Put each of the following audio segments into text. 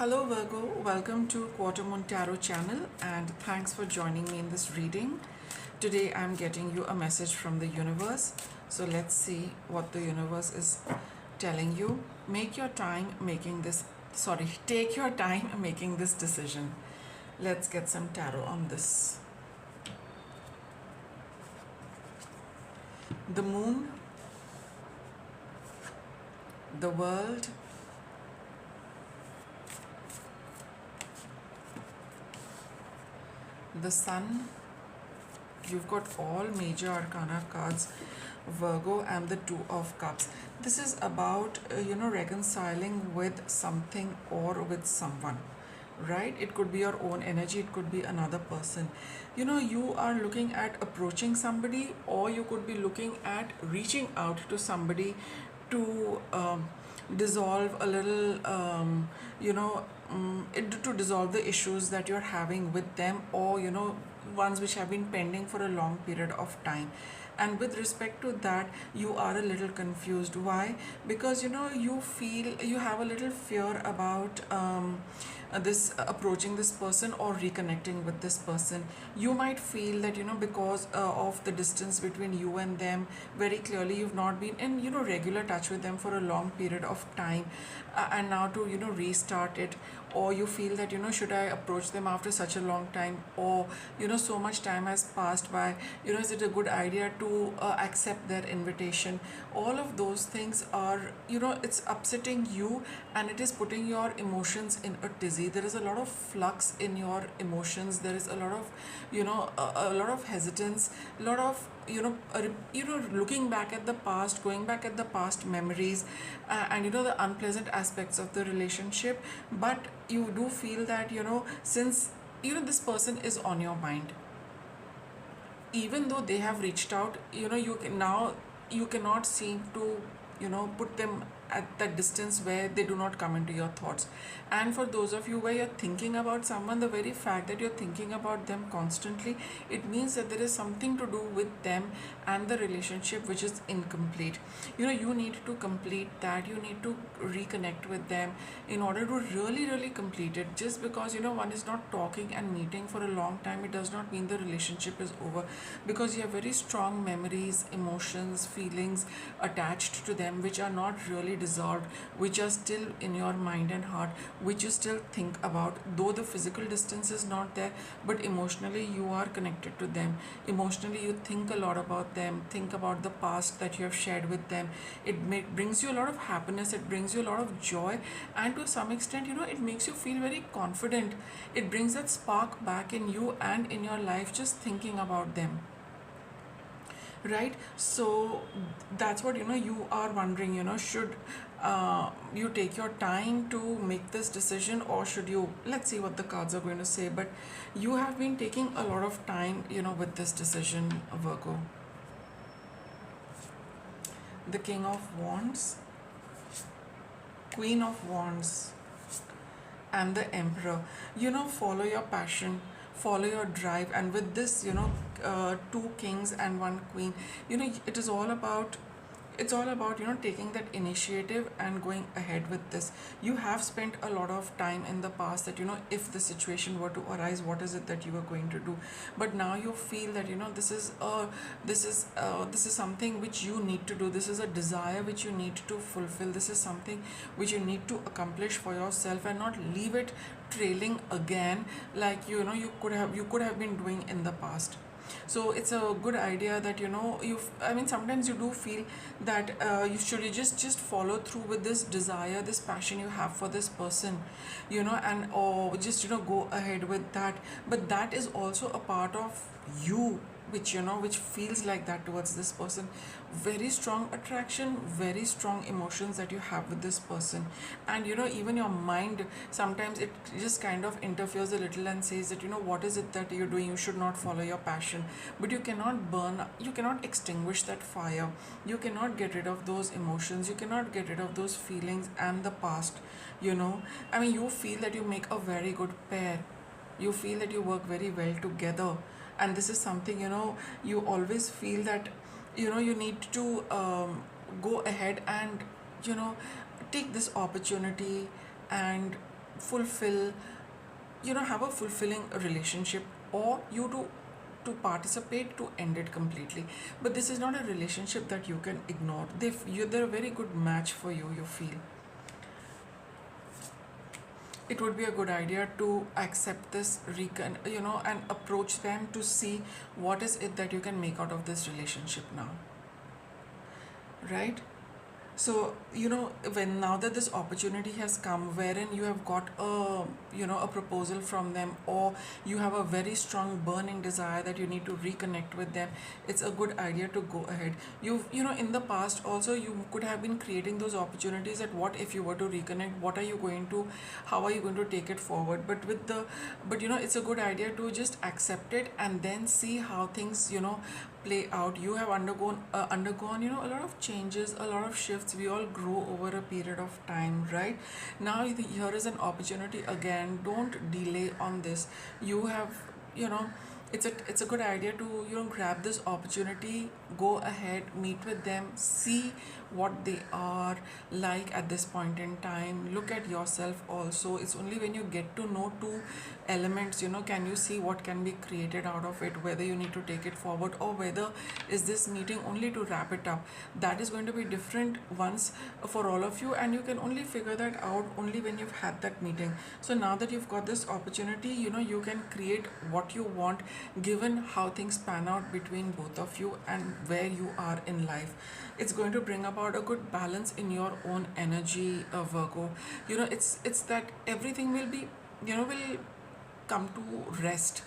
Hello Virgo, welcome to Quarter Moon Tarot channel and thanks for joining me in this reading. Today I'm getting you a message from the universe. So let's see what the universe is telling you. Take your time making this decision. Let's get some tarot on this. The moon, the world, the sun. You've got all major arcana cards, Virgo, and the Two of Cups. This is about reconciling with something or with someone, right? It could be your own energy, it could be another person. You are looking at approaching somebody, or you could be looking at reaching out to somebody to dissolve a little to dissolve the issues that you're having with them, or ones which have been pending for a long period of time. And with respect to that, you are a little confused. Why? Because you feel you have a little fear about this approaching this person or reconnecting with this person. You might feel that because of the distance between you and them, very clearly you've not been in regular touch with them for a long period of time, and now to restart it, or you feel that should I approach them after such a long time, or so much time has passed by, is it a good idea to accept their invitation. All of those things are it's upsetting you, and it is putting your emotions in a tizzy. There is a lot of flux in your emotions. There is a lot of a lot of hesitance, a lot of looking back at the past, going back at the past memories, and the unpleasant aspects of the relationship. But you do feel that since this person is on your mind, even though they have reached out, you cannot seem to put them at that distance where they do not come into your thoughts. And for those of you where you're thinking about someone, the very fact that you're thinking about them constantly, it means that there is something to do with them and the relationship which is incomplete. You need to complete that. You need to reconnect with them in order to really complete it. Just because one is not talking and meeting for a long time, it does not mean the relationship is over, because you have very strong memories, emotions, feelings attached to them which are not really dissolved, which are still in your mind and heart, which you still think about. Though the physical distance is not there, but emotionally you are connected to them. Emotionally you think a lot about them, think about the past that you have shared with them. Brings you a lot of happiness, it brings you a lot of joy, and to some extent it makes you feel very confident. It brings that spark back in you and in your life, just thinking about them, right? So that's what you are wondering, should you take your time to make this decision, or should you, let's see what the cards are going to say. But you have been taking a lot of time with this decision, Virgo. The King of Wands, Queen of Wands, and the Emperor. Follow your passion, follow your drive. And with this two kings and one queen, it is all about, it's all about taking that initiative and going ahead with this. You have spent a lot of time in the past that if the situation were to arise, what is it that you are going to do. But now you feel that this is something which you need to do. This is a desire which you need to fulfill. This is something which you need to accomplish for yourself, and not leave it trailing again, like you could have been doing in the past. So it's a good idea that sometimes you do feel that you just follow through with this desire, this passion you have for this person, and or just go ahead with that. But that is also a part of you which feels like that towards this person. Very strong attraction, very strong emotions that you have with this person. And even your mind, sometimes it just kind of interferes a little and says that what is it that you're doing, you should not follow your passion. But you cannot extinguish that fire. You cannot get rid of those emotions, you cannot get rid of those feelings and the past. You feel that you make a very good pair, you feel that you work very well together. And this is something you always feel that you need to go ahead and take this opportunity and fulfill, have a fulfilling relationship, or you do to participate to end it completely. But this is not a relationship that you can ignore. They're a very good match for you, you feel. It would be a good idea to accept this, and approach them to see what is it that you can make out of this relationship now, right? So, when now that this opportunity has come wherein you have got a proposal from them, or you have a very strong burning desire that you need to reconnect with them, it's a good idea to go ahead. In the past also, you could have been creating those opportunities that what if you were to reconnect, how are you going to take it forward? But it's a good idea to just accept it and then see how things, play out. You have undergone a lot of changes, a lot of shifts. We all grow over a period of time, right? Now here is an opportunity again. Don't delay on this. You have, you know it's a good idea to grab this opportunity, go ahead, meet with them, see what they are like at this point in time. Look at yourself also. It's only when you get to know two elements, can you see what can be created out of it, whether you need to take it forward, or whether is this meeting only to wrap it up. That is going to be different once for all of you, and you can only figure that out only when you've had that meeting. So now that you've got this opportunity, you can create what you want given how things pan out between both of you and where you are in life. It's going to bring about a good balance in your own energy, Virgo. It's that everything will be, will come to rest.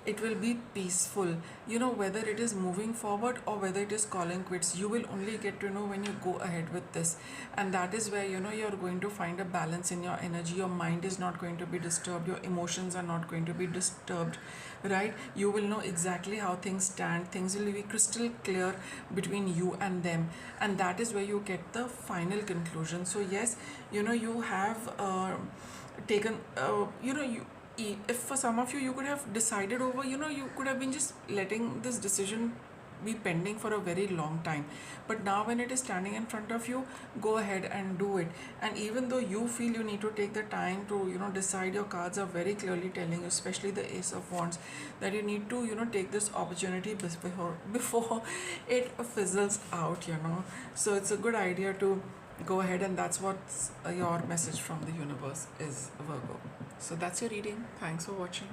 It will be peaceful. Whether it is moving forward or whether it is calling quits, you will only get to know when you go ahead with this. And that is where you're going to find a balance in your energy. Your mind is not going to be disturbed, your emotions are not going to be disturbed, right? You will know exactly how things stand. Things will be crystal clear between you and them, and that is where you get the final conclusion. So yes, you have taken if for some of you could have decided over, you could have been just letting this decision be pending for a very long time. But now when it is standing in front of you, go ahead and do it. And even though you feel you need to take the time to decide, your cards are very clearly telling you, especially the Ace of Wands, that you need to take this opportunity before it fizzles out. So it's a good idea to go ahead, and that's what your message from the universe is, Virgo. So that's your reading. Thanks for watching.